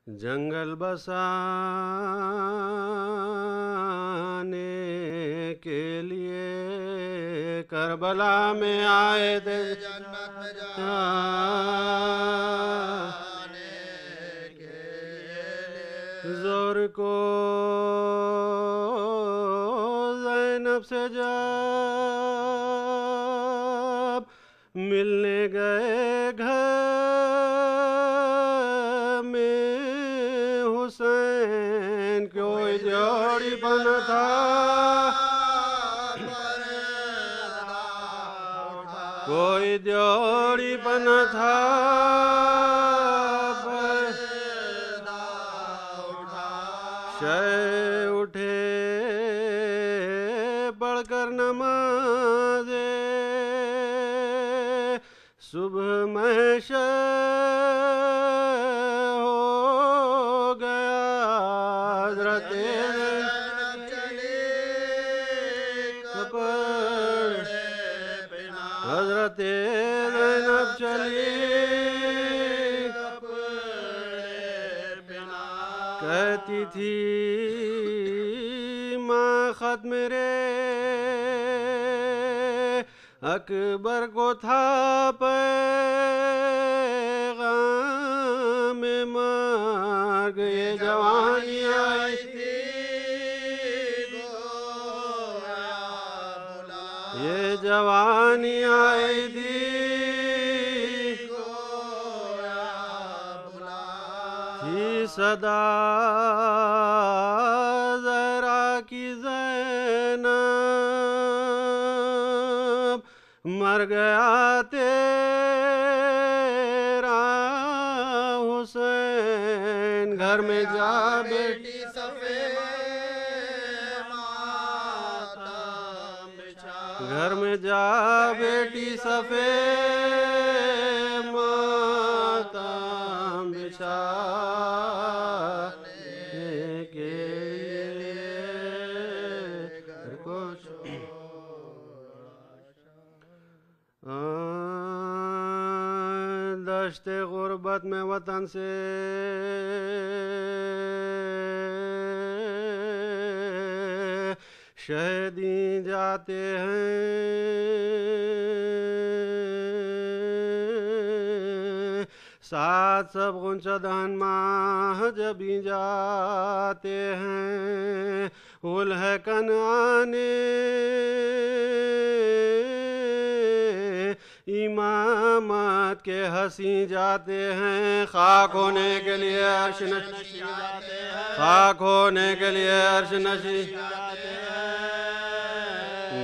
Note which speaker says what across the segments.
Speaker 1: जंगल बसाने के लिए करबला में आए थे,
Speaker 2: जन्नत में जाने के लिए।
Speaker 1: जोर को ज़ैनब से जब मिलने गए घर में हुसैन, कोई जोड़ी बन था, कोई जोड़ी बन था, शय उठे पढ़कर नमाज़े सुबह में हो गया। हज़रत हज़रत ज़ैनब चली, कहती थी माँ खत मेरे अकबर को था पैगाम में मार गए। जवानी आई थी, ये जवानी आई थी, थी सदा ज़हरा की ज़ैनब, मर गया तेरा हुसैन। घर में जा बेटी घर में जा बेटी सफ़ेद मातम बिछाने के लिए घर को दश्ते गुर्बत में वतन से शहीदी जाते हैं, साथ सब गुंचदन माह जबी जाते हैं, उल्हकन आने इमामत के हंसी जाते हैं। खाक होने के लिए अर्श नशी जाते हैं, खाक होने के लिए अर्श नशी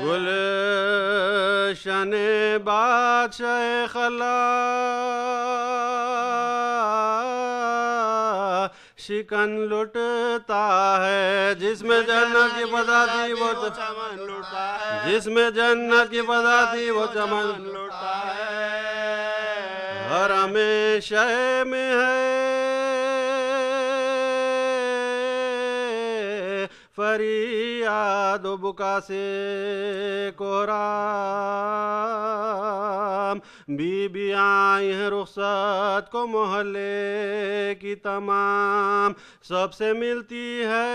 Speaker 1: गुलशन बादशाह खला शिकन लुटता है, जिसमें जन्नत की बदा थी वो चमन लुटता है, जिसमें जन्नत की बदा थी वो चमन लुटता है। हर हमेशा में है फरियाद बुका से कोराम, बीबी आई हैं रुखसत को मोहल्ले की तमाम, सबसे मिलती है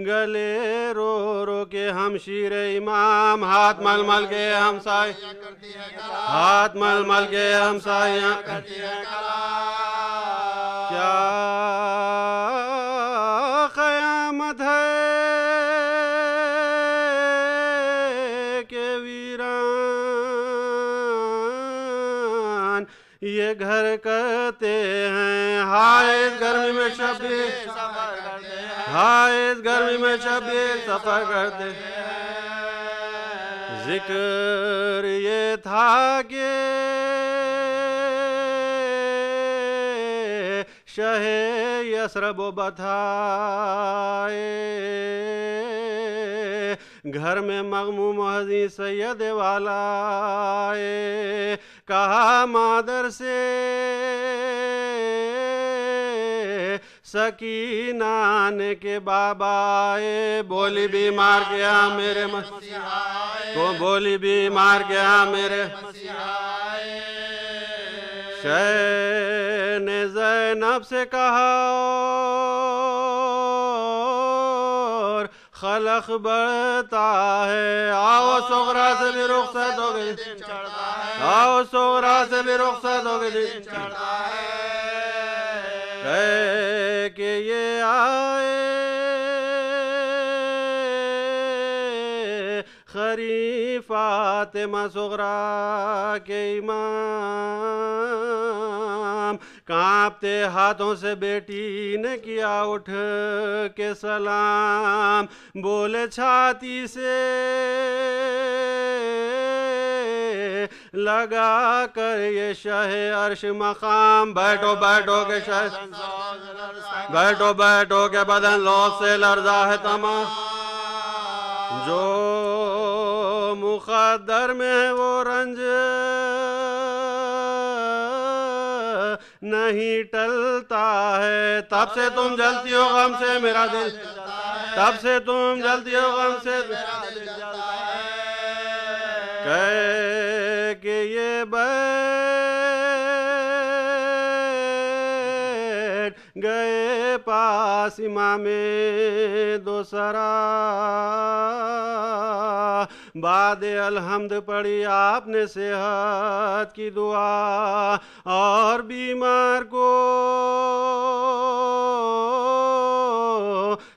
Speaker 1: गले रो रो के हमशीर इमाम। हाथ मल मल के हमसाय, हाथ मल मल के हमसाया करती है क्या क़यामत है के वीरान ये घर करते हैं। हाय इस गर्मी में शबीर सफर करते हैं, हाय इस गर्मी में शबीर सफर करते हैं। जिक्र ये था कि शहे यसरब बताए, घर में मगमूम हज़ी सैयद वाला आए, कहा मादर से सकीना ने के बाबा आए, बोली बीमार गया मेरे मसीहा, को बोली बीमार गया मेरे मसीहा, शह ने ज़ैनब से कहा और खलक बढ़ता है, आओ सुगरा से भी रुखसत हो गई, आओ सुगरा से भी रुखसत हो गई, कह के ये आए खरी फातिमा सुगरा के इमाम। कांपते हाथों से बेटी ने किया उठ के सलाम, बोले छाती से लगा कर ये शहे अर्श मकाम। बैठो बैठो के शहे, बैठो बैठो के बदन लौट से लर्जा है तमाम। जो मुक़द्दर में है वो रंज नहीं टलता है। तब से तुम जलती हो गम से मेरा दिल, तब से तुम जलती हो गम से मेरा दिल जलता है। कह के ये बैठ गए पास इमामे दोसरा। बाद अलहम्द पढ़ी आपने सेहत की दुआ और बीमार को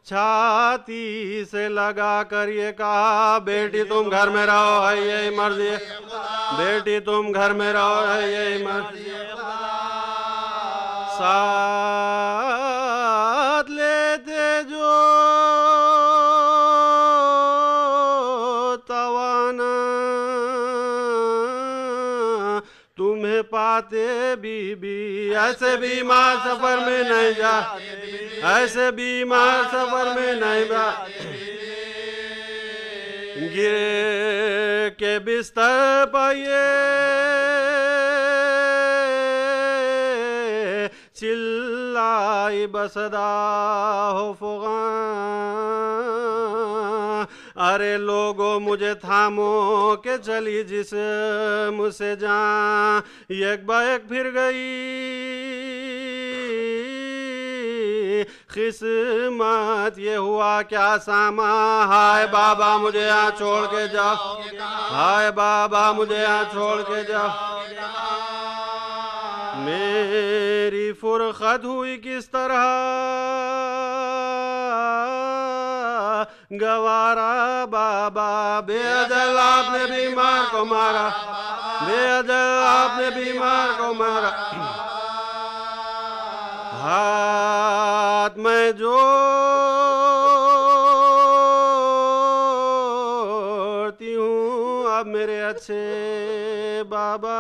Speaker 1: छाती से लगा कर ये कहा, बेटी तुम घर में रहो है यही मर्जी, बेटी तुम घर में रहो है यही मर्जी। साथ लेते जो तवाना, तुम्हें पाते बीबी ऐसे बीमार सफर में नहीं जा, ऐसे बीमार सफर में नहीं जा। गिरे के बिस्तर पर ये चिल्लाई बसदा हो फुगा, अरे लोगो मुझे थामो के चली जिस मुझसे जान, एक बैक फिर गई किस्मत ये हुआ क्या सामा। हाय बाबा मुझे यहाँ छोड़ के जाओ, हाय बाबा मुझे यहाँ छोड़ के जाओ। मेरी फुरखत हुई किस तरह गवारा बाबा, बेअदल आपने बीमार को मारा, बेअदल आपने बीमार को मारा। हाथ में जोड़ती हूँ अब मेरे अच्छे बाबा,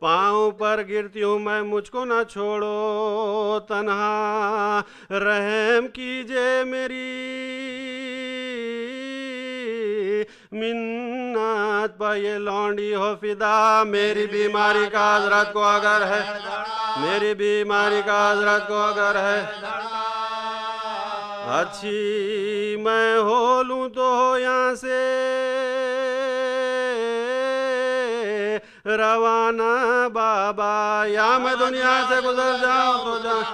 Speaker 1: पाँव पर गिरती हूँ मैं, मुझको ना छोड़ो तन्हा, रहम कीजिए मेरी मिन्नत पर ये लौंडी हो फिदा। मेरी बीमारी का हजरत को अगर है, मेरी बीमारी का हजरत को अगर है, अच्छी मैं हो लूँ तो हो यहाँ से रवाना बाबा, या मैं दुनिया से गुजर जाऊं तो जान,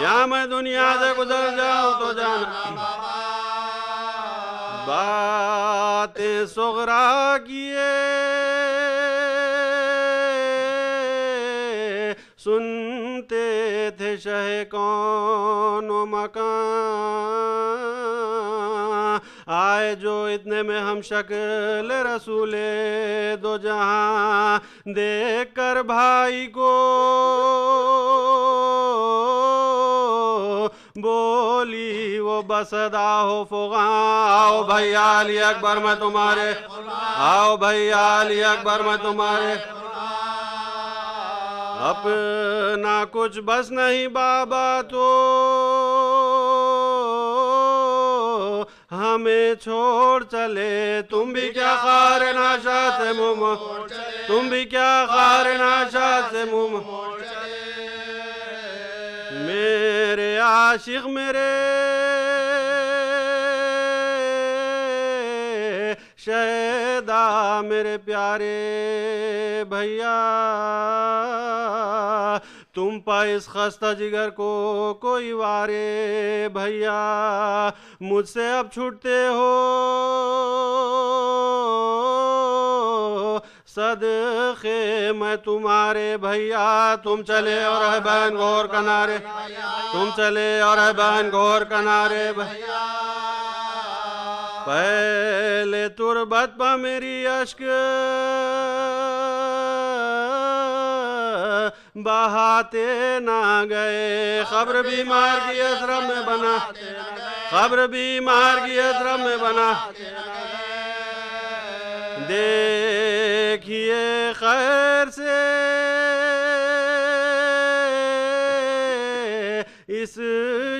Speaker 1: या मैं दुनिया से गुजर जाऊं तो जान। बातें सुगरा किए सुनते थे शहे कौन मकान, आए जो इतने में हम शक्ल रसूले दो जहां, देख कर भाई को बोली वो बसदा हो फुगा। आओ भैया अली अकबर मैं तुम्हारे, आओ भैया अली अकबर मैं तुम्हारे, अपना कुछ बस नहीं बाबा तो हमें छोड़ चले। तुम भी क्या खार नाशा से मुँह, तुम भी क्या खार नाशा से मुँह, मेरे आशिक मेरे शहदा मेरे प्यारे भैया, तुम पर इस खस्ता जिगर को कोई वारे भैया, मुझसे अब छूटते हो सदके मैं तुम्हारे भैया। तुम चले और है बहन घोर किनारे, तुम चले और है बहन घोर किनारे भैया। पहले तुरबत पर मेरी अश्क बहाते ना गए, खबर बीमार की असरम में बना, खबर बीमार की असरम में बना। देखिए खैर से इस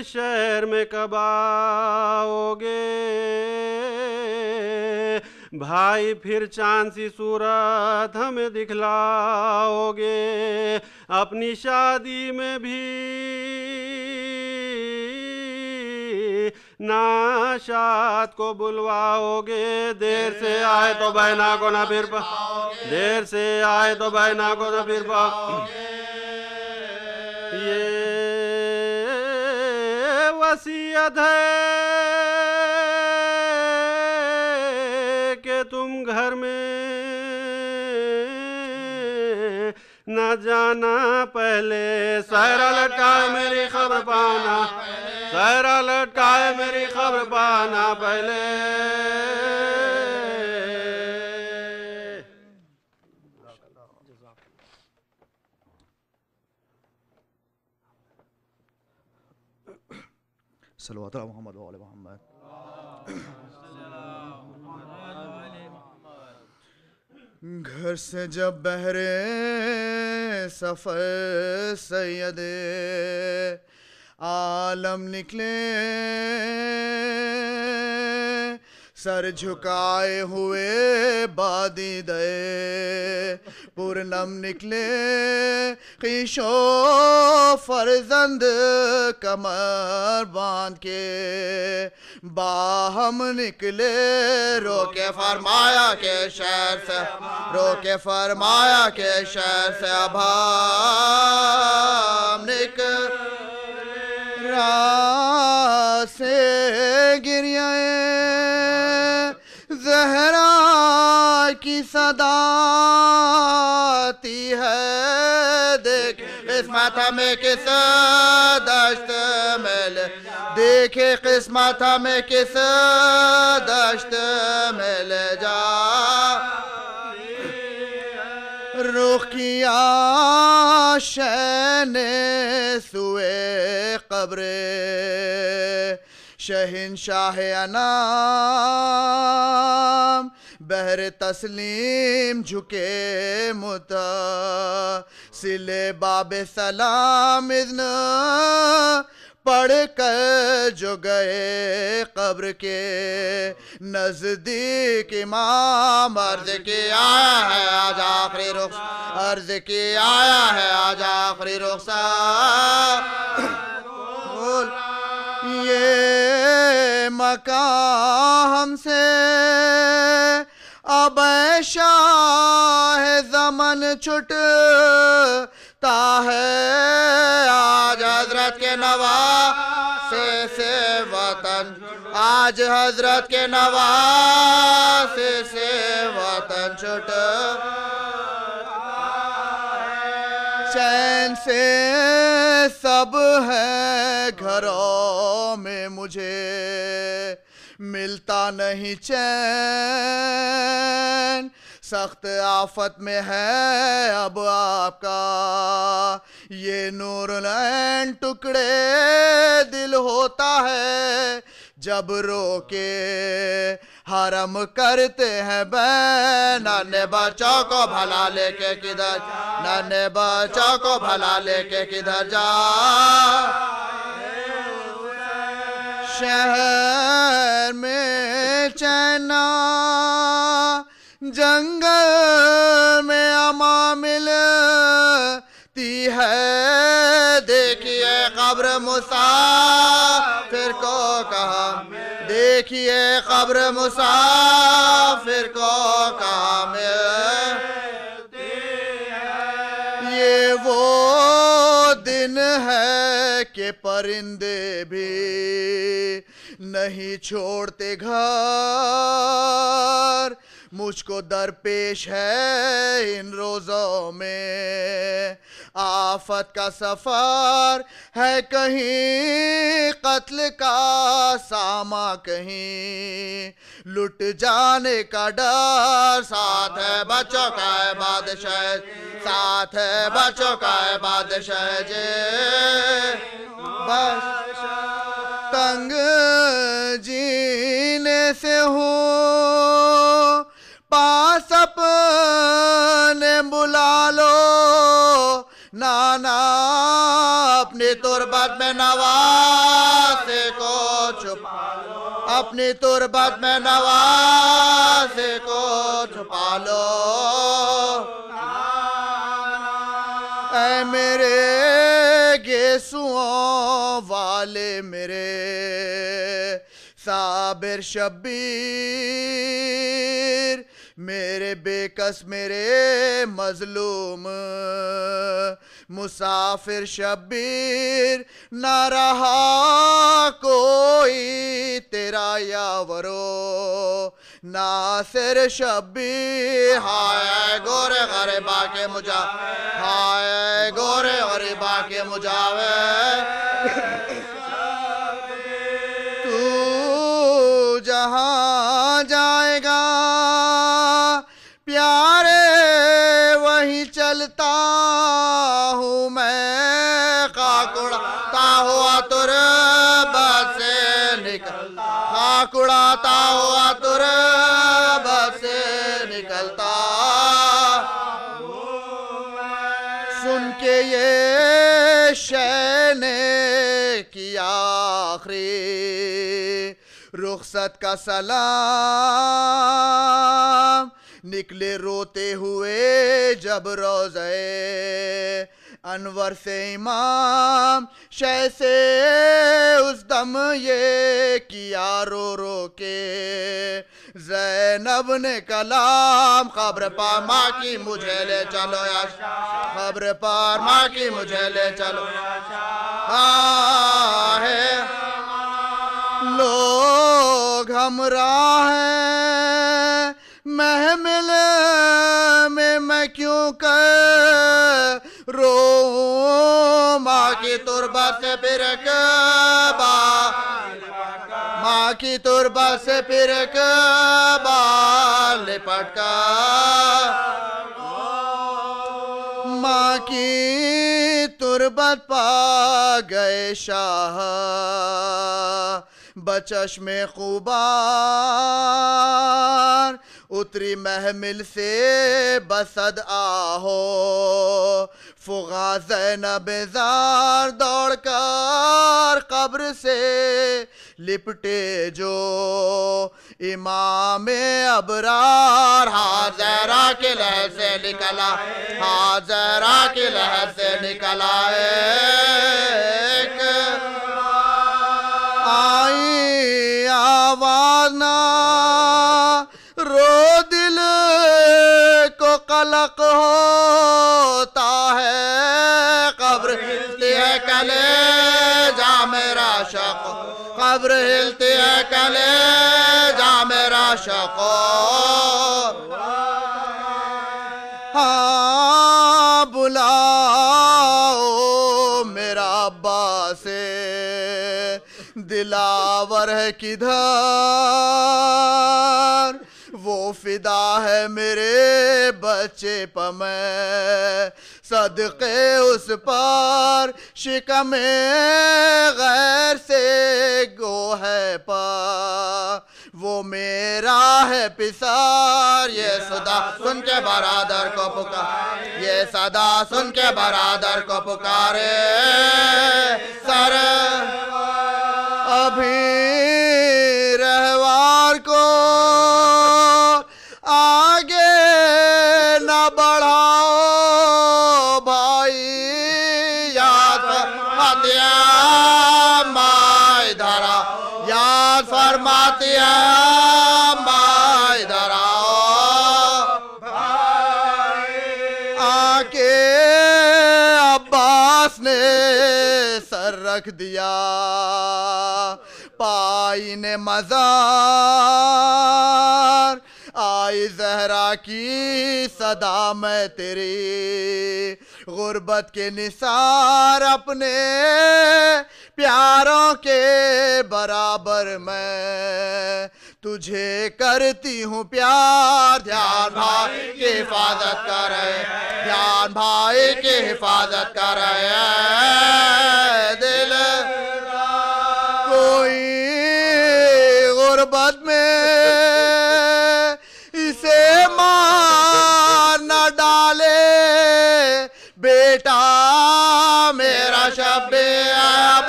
Speaker 1: शहर में कब आओगे भाई, फिर चांद सी सूरत हमें दिखलाओगे, अपनी शादी में भी नाशाद को बुलवाओगे। देर से आए तो बहना को ना फिर पाओगे, देर से आए तो बहना को ना फिर पाओगे। ये वसीयत है कि तुम घर में न जाना पहले, सहरा लटकाए मेरी खबर पाना, सहरा लटकाए मेरी खबर पाना पहले।
Speaker 2: सल्लल्लाहु अलैहि मोहम्मद व आले मोहम्मद। घर से जब बहरे सफर सैयदे आलम निकले, सर झुकाए हुए बादी दे पूर्णम निकले, कीशो फरजंद कमर बांध के बाहम निकले, रोके फरमाया के शहर से, रोके फरमाया के शहर से अब हम निकले, से गिरियाए ज़हरा की सदाती है, देख किस्मत में किस दश्त मिल, देखे किस्मत में किस दश्त मिल जा, रुख किया शैने सुए कब्रे, शहंशाह अनाम बहर तस्लीम झुके मुता, सिले बाबे सलाम इज़्न पढ़ कर जो गए कब्र के नजदीक, इमाम अर्ज की आया है आज आखिरी रुख, अर्ज की आया है आज आखिरी रुखसार, ये मकान हमसे अब शाह ज़मन छुटता है, आज हजरत के नवासे से वतन, आज हजरत के नवासे से वतन छुट, चैन से सब है घरों में मुझे मिलता नहीं चैन, सख्त आफत में है अब आपका ये नूर नैन, टुकड़े दिल होता है जब रोके हरम करते हैं बैन, नन्हे बच्चों को भला लेके किधर, नन्हे बच्चों को भला लेके किधर जा, शहर में चैना जंगल में अमा मिलती है, देखिए कब्र मुसाफिर को कहा, देखिए कब्र मुसाफिर को कामिल, ये वो दिन है कि परिंदे भी नहीं छोड़ते घर। मुझको दरपेश है इन रोज़ों में आफत का सफर, है कहीं कत्ल का सामा, कहीं लुट जाने का डर। साथ है बच्चों का बादशाह, साथ है बच्चों का बादशाह जे, बस तंग जीने से हूँ पास अपने बुला लो, नाना अपनी तुरबत में नवासे को छुपा लो, अपनी तुरबत में नवासे को छुपा लो। ऐ मेरे गेसुओं वाले मेरे साबिर शब्बीर, मेरे बेकस मेरे मजलूम मुसाफिर शब्बीर, ना रहा कोई तेरा यावरो नासिर शब्बीर। हाय गोरे गरीबा के मुजा, हाय गोरे गरीबा के मुजावे, तू जहां जाएगा प्यारे वहीं चलता हूँ मैं। खाक उड़ाता हुआ तुरबत से निकलता, खाक उड़ाता हुआ तुरबत से निकलता। सुन के ये शैने किया आखिरी रुखसत का सलाम, निकले रोते हुए जब रोज़े अनवर से इमाम, शय से उस दम ये किया रो रो के ज़ैनब ने कलाम। खबर पर माँ की मुझे ले चलो या, खबर पर माँ की मुझे ले चलो, है लोग हमराह हैं महमिल में, मैं क्यों कर रो माँ की तुरबत से फिर माँ की तुरबत से फिर लिपट कर। माँ की तुरबत पा गए शाह बचश्मे खुबार, उतरी महमिल से बसद आहो फुगा ज़ैनब ज़ार, दौड़ कर कब्र से लिपटे जो इमाम अबरार। हाज़रा के लहर से निकला, हाज़रा के लहर से निकला एक आई आवाज़ ना रो दिल को कलक होता है। कब्र हिलती है कलेजा मेरा शक़, कब्र हिलती है कलेजा मेरा शक़। हाँ बुलाओ मेरा अब्बा से, दिलावर है किधर, वो फिदा है मेरे बच्चे पर मैं सदक़े उस पर, शिकमे गैर से गो है पा वो मेरा है पिसार। ये सदा सुन के बरादर को पुकार, ये सदा सुन के बरादर को पुकारे सर। अभी रहवार को आगे न बढ़ाओ भाई, याद फरमाते आती है अम्मा इधर आओ आके अब्बास ने सर रख दिया पाई ने मज़ार आई ज़हरा की सदा मैं तेरी गुर्बत के निसार अपने प्यारों के बराबर मैं तुझे करती हूँ प्यार ध्यान भाई की हिफाजत कर ध्यान भाई की हिफाजत कर दिल कोई गुर्बत में इसे मार न डाले बेटा मेरा शब्बे अब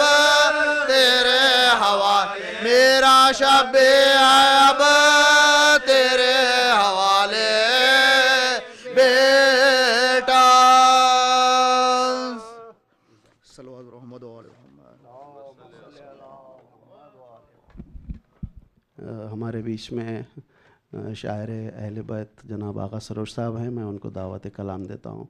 Speaker 2: तेरे हवाले मेरा शब्बे अब तेरे हवाले बेटा
Speaker 1: हमारे बीच में शायर अहले बैत जनाब आगा सरोज साहब हैं। मैं उनको दावत कलाम देता हूँ।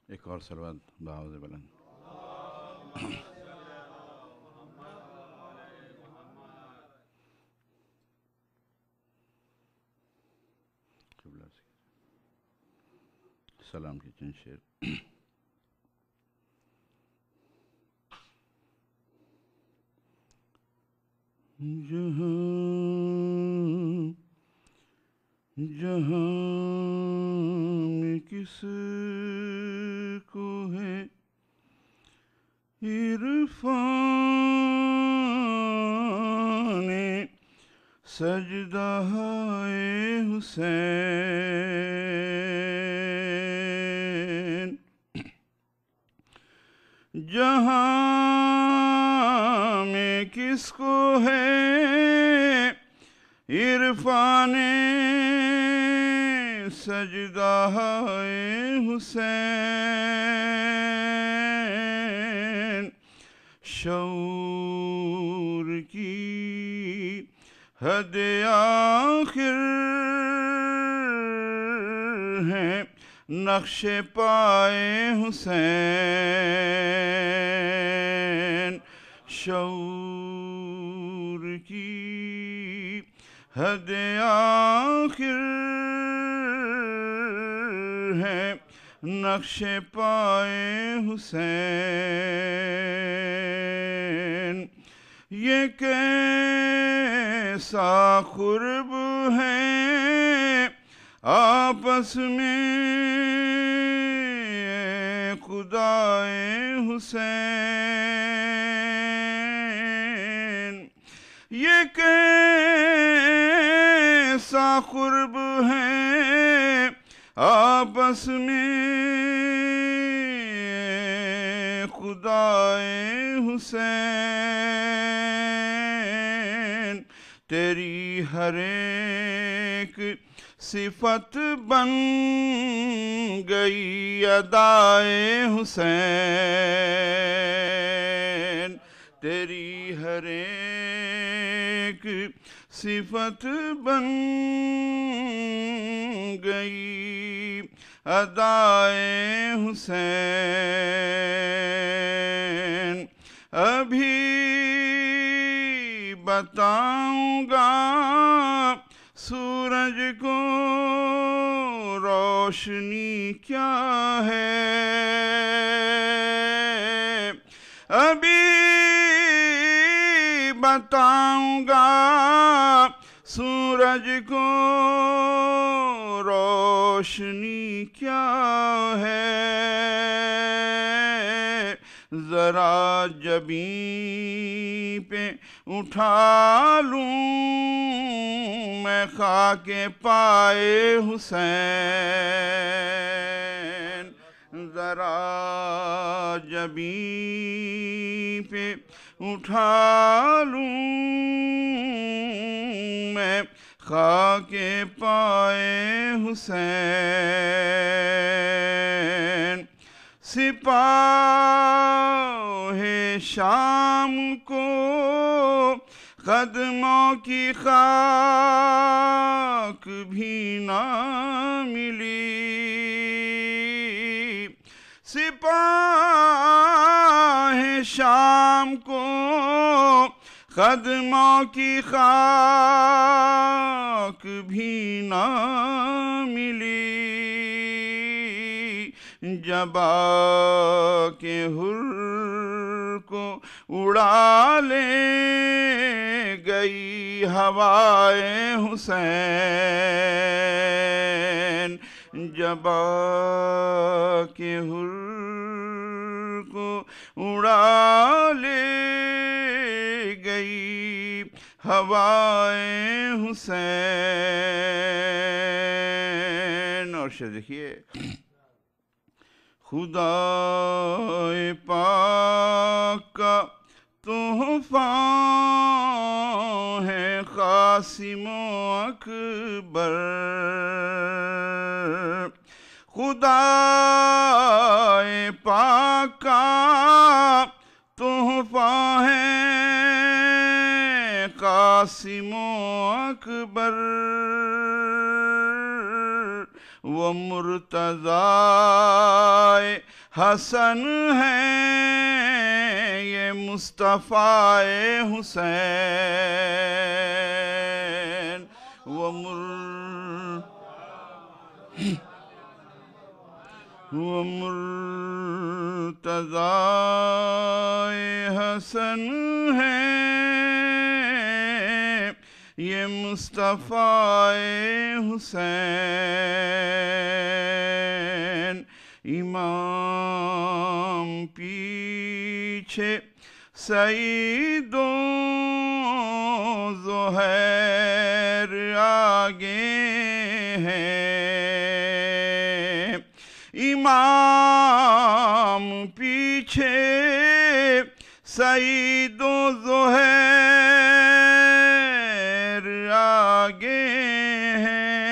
Speaker 3: एक और सलवात बावज़ बुलंद। सलाम के चंद शेर। जहाँ में किस को है इरफाने सजदा है हुसैन जहाँ में किसको है इरफाने सजदा है हुसैन शऊर की हद आखिर है नक्शे पाए हुसैन शऊर की हद आखिर है नक्शे पाए हुसैन ये कैसा खुर्ब है आपस में खुदाए हुसैन ये कैसा खुर्ब है आपस में खुदाए हुसैन तेरी हर एक सिफत बन गई अदाए हुसैन तेरी हर एक सिफत बन गई अदाए हुसैन अभी बताऊंगा सूरज को रोशनी क्या है अभी बताऊंगा सूरज को रोशनी क्या है ज़रा जबी पे उठा लूं मैं खाके पाए हुसैन, ज़रा जबी पे उठा लूं मैं खाके पाए हुसैन। सिपाहे शाम को कदमों की खाक भी ना मिली, सिपाहे शाम को कदमों की खाक भी ना मिली, जब आके हुर को उड़ा ले गई हवाए हुसैन, जब आके हुर को उड़ा ले गई हवाए हुसैन। और शेर देखिए, खुदाए पाक का तोहफा है कासिम अकबर, खुदाए पाक का तोहफा है कासिम अकबर, वो मुर्तज़ाए हसन है ये मुस्तफ़ाए हुसैन, वो मुर्तज़ाए हसन है ये मुस्तफ़ाए हुसैन। इमाम पीछे सईदो ज़ुहैर आगे हैं, इमाम पीछे सईदो ज़ुहैर आगे हैं,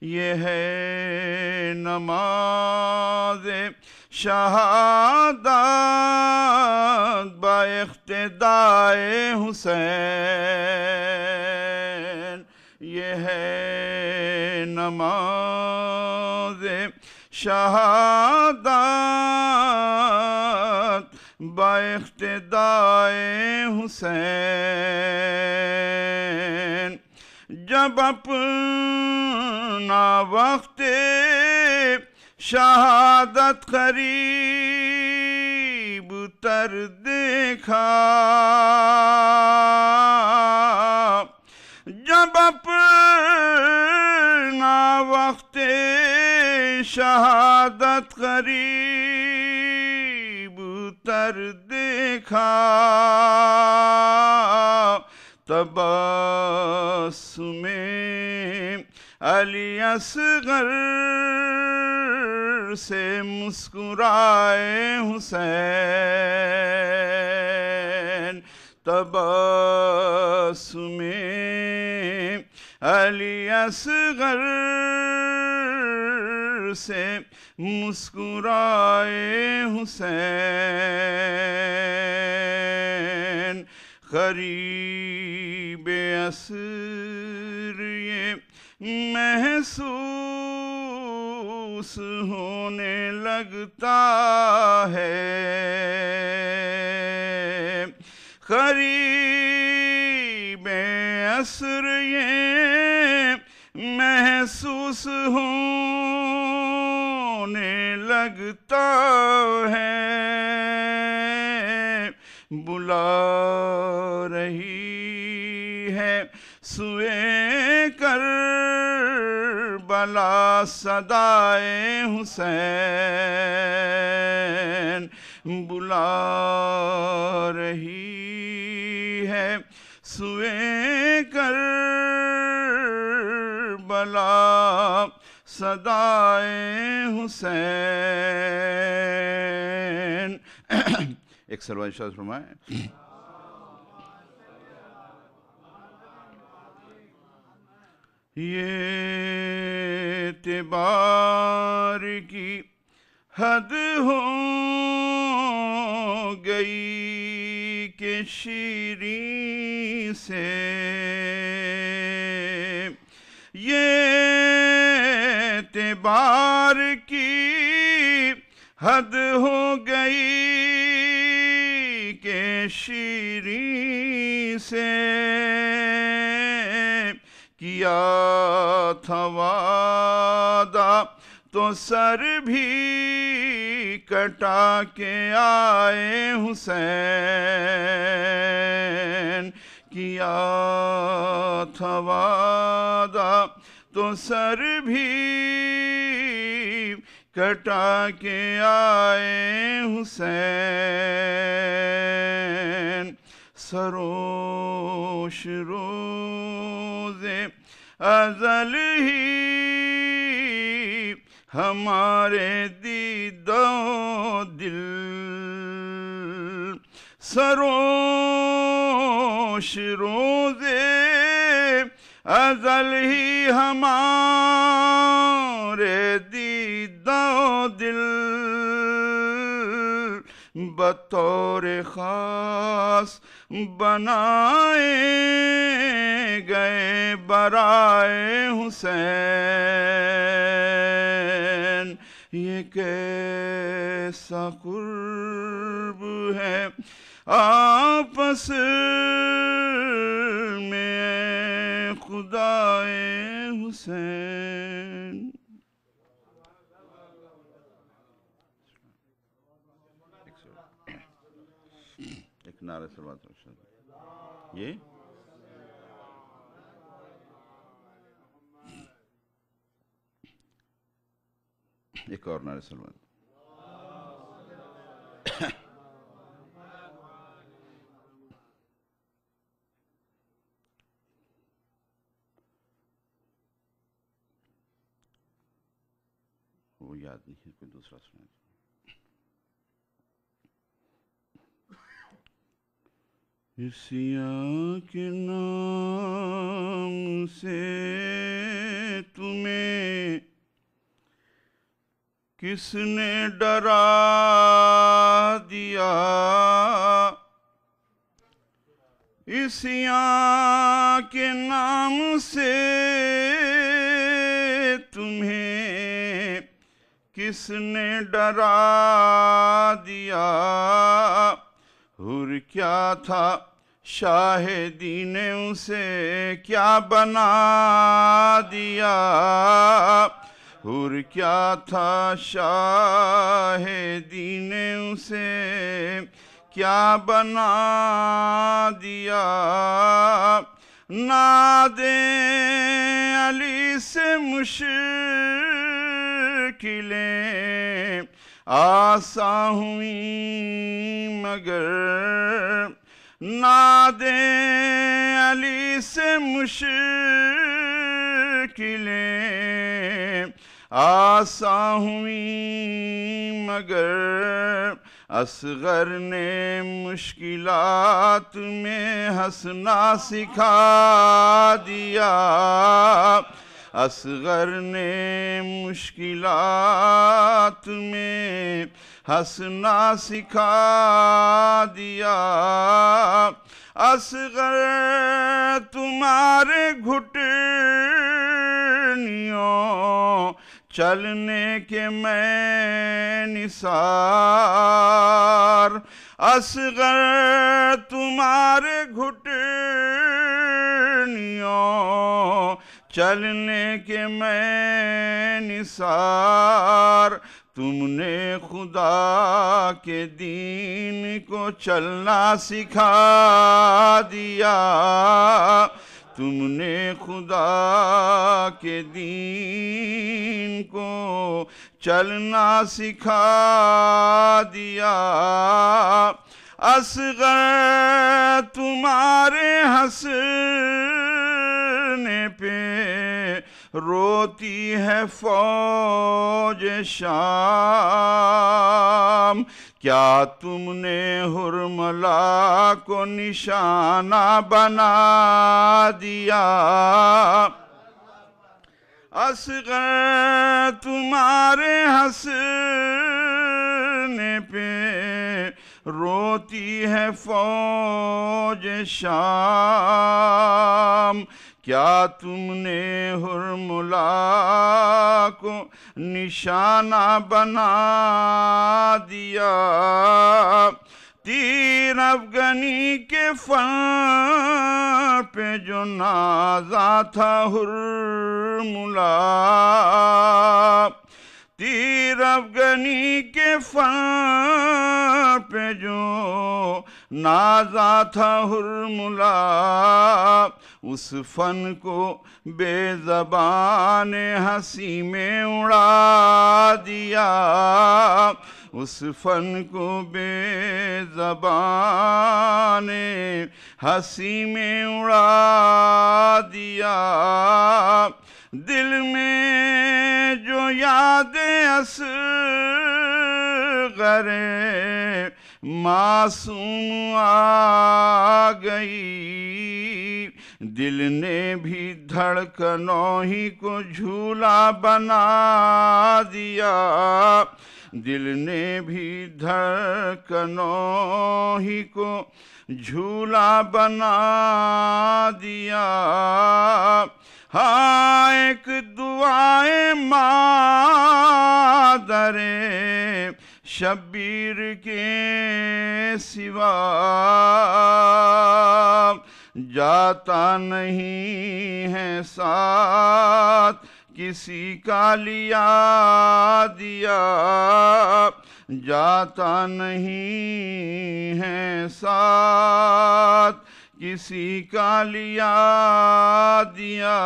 Speaker 3: ये है नमाज़े शहादत बा-इक़्तिदाए हुसैन, ये है नमाज़े शहादत बा-इक़्तिदाए हुसैन। जब अपना वक़्ते शहादत करीब तर देखा, जब अपना वक़्ते शहादत करीब तर देखा, तबस्सुमे अली असग़र से मुस्कुराए हुसैन, तबस्सुमे अली असग़र से मुस्कुराए हुसैन। क़रीबे असर ये महसूस होने लगता है, क़रीबे असर ये महसूस होने लगता है, बुला रही है सुए करबला सदाए हुसैन। बुला रही है सुए करबला सदाए हुसैन। एक सलवात शाद फरमाए। ये एतबार की हद हो गई के शीरीं से, ये एतबार की हद हो गई के शीरीं से, किया था वादा तो सर भी कटा के आए हुसैन, किया था वादा तो सर भी कटा के आए हुसैन। सरोश रोज़े अज़ल ही हमारे दीदो दिल, सरोश रोज़े अज़ल ही हमारे दीदो दिल, बतौर ख़ास बनाए गए बराए हुसैन। ये कैसा कुर्ब है आपस में खुदाए हुसैन। एक नारे से बात ये एक और नारे सलमान। वो याद नहीं है, कोई दूसरा सुना। सिया के नाम से तुम्हें किसने डरा दिया, इसिया के नाम से तुम्हें किसने डरा दिया। हुर क्या था शाहिदी ने उसे क्या बना दिया, हुर क्या था शाहिदी ने उसे क्या बना दिया। नादे अली से मुश्किलें आसा हुई मगर, नादे अली से मुश्किलें आसा हुई मगर, असगर ने मुश्किलात में हंसना सिखा दिया, असगर ने मुश्किलात में हंसना सिखा दिया। असगर तुम्हारे घुटनियों चलने के मैं निसार, असगर तुम्हारे घुटनियों चलने के मैं निसार। तुमने खुदा के दीन को चलना सिखा दिया, तुमने खुदा के दीन को चलना सिखा दिया। असगर तुम्हारे हंसने पे रोती है फौज शाम। क्या तुमने हुरमला को निशाना बना दिया। असगर तुम्हारे हंसने पे रोती है फौज शाम। क्या तुमने हुरमुला को निशाना बना दिया। तीर अफगनी के फन पे जो नाजा था हुरमुला। तीर अफगनी के फन पे जो नाजा था हुरमुला। उस फन को बेज़बान हंसी में उड़ा दिया। उस फन को बेज़बान हंसी में उड़ा दिया। दिल में जो यादें असग़रे मासूम आ गई। दिल ने भी धड़कनों ही को झूला बना दिया। दिल ने भी धड़कनों ही को झूला बना दिया। हाँ एक दुआए मादरे शब्बीर के सिवा जाता नहीं है साथ किसी का लिया दिया। जाता नहीं है साथ किसी का लिया दिया।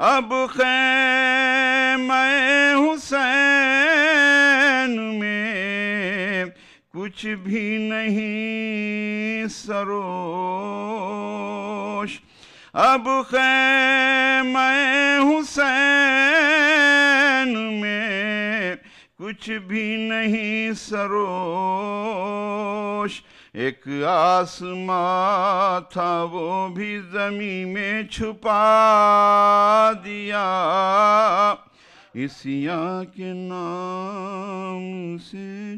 Speaker 3: अब ख़ैमे हुसैन में कुछ भी नहीं सरोश। अब ख़ैमे हुसैन में कुछ भी नहीं सरोश। एक आसमां था वो भी ज़मीं में छुपा दिया। इस या के नाम से